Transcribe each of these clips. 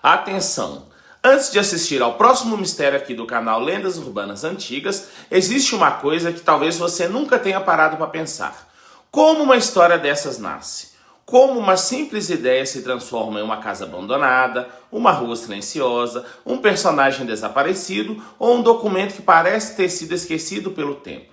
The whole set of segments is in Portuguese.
Atenção! Antes de assistir ao próximo mistério aqui do canal Lendas Urbanas Antigas, existe uma coisa que talvez você nunca tenha parado para pensar. Como uma história dessas nasce? Como uma simples ideia se transforma em uma casa abandonada, uma rua silenciosa, um personagem desaparecido ou um documento que parece ter sido esquecido pelo tempo?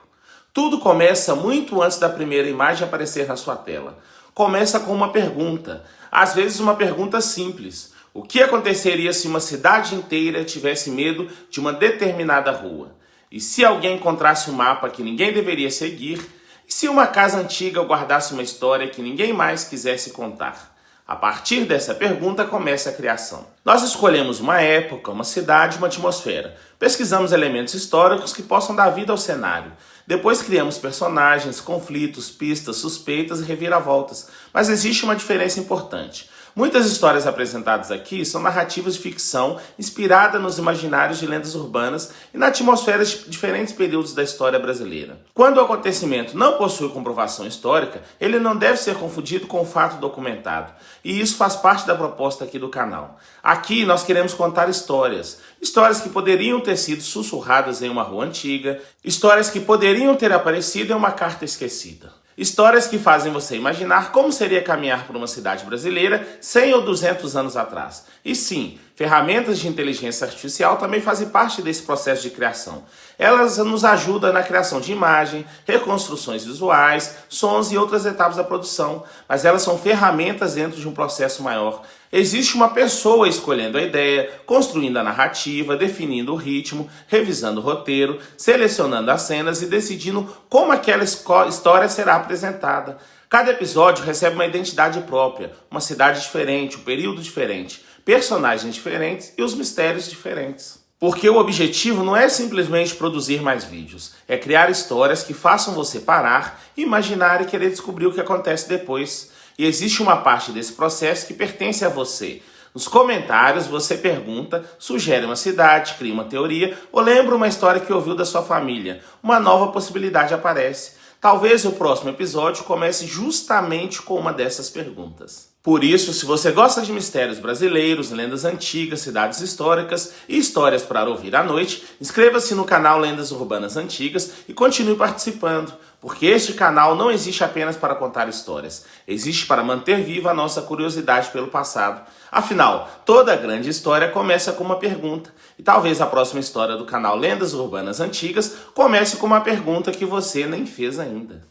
Tudo começa muito antes da primeira imagem aparecer na sua tela. Começa com uma pergunta, às vezes uma pergunta simples. O que aconteceria se uma cidade inteira tivesse medo de uma determinada rua? E se alguém encontrasse um mapa que ninguém deveria seguir? E se uma casa antiga guardasse uma história que ninguém mais quisesse contar? A partir dessa pergunta começa a criação. Nós escolhemos uma época, uma cidade, uma atmosfera. Pesquisamos elementos históricos que possam dar vida ao cenário. Depois criamos personagens, conflitos, pistas, suspeitas e reviravoltas. Mas existe uma diferença importante. Muitas histórias apresentadas aqui são narrativas de ficção inspiradas nos imaginários de lendas urbanas e na atmosfera de diferentes períodos da história brasileira. Quando o acontecimento não possui comprovação histórica, ele não deve ser confundido com o fato documentado. E isso faz parte da proposta aqui do canal. Aqui nós queremos contar histórias. Histórias que poderiam ter sido sussurradas em uma rua antiga, histórias que poderiam ter aparecido em uma carta esquecida. Histórias que fazem você imaginar como seria caminhar por uma cidade brasileira 100 ou 200 anos atrás. E sim, ferramentas de inteligência artificial também fazem parte desse processo de criação. Elas nos ajudam na criação de imagem, reconstruções visuais, sons e outras etapas da produção, mas elas são ferramentas dentro de um processo maior. Existe uma pessoa escolhendo a ideia, construindo a narrativa, definindo o ritmo, revisando o roteiro, selecionando as cenas e decidindo como aquela história será apresentada. Cada episódio recebe uma identidade própria, uma cidade diferente, um período diferente, personagens diferentes e os mistérios diferentes. Porque o objetivo não é simplesmente produzir mais vídeos, é criar histórias que façam você parar, imaginar e querer descobrir o que acontece depois. E existe uma parte desse processo que pertence a você. Nos comentários você pergunta, sugere uma cidade, cria uma teoria ou lembra uma história que ouviu da sua família. Uma nova possibilidade aparece. Talvez o próximo episódio comece justamente com uma dessas perguntas. Por isso, se você gosta de mistérios brasileiros, lendas antigas, cidades históricas e histórias para ouvir à noite, inscreva-se no canal Lendas Urbanas Antigas e continue participando, porque este canal não existe apenas para contar histórias, existe para manter viva a nossa curiosidade pelo passado. Afinal, toda grande história começa com uma pergunta, e talvez a próxima história do canal Lendas Urbanas Antigas comece com uma pergunta que você nem fez ainda.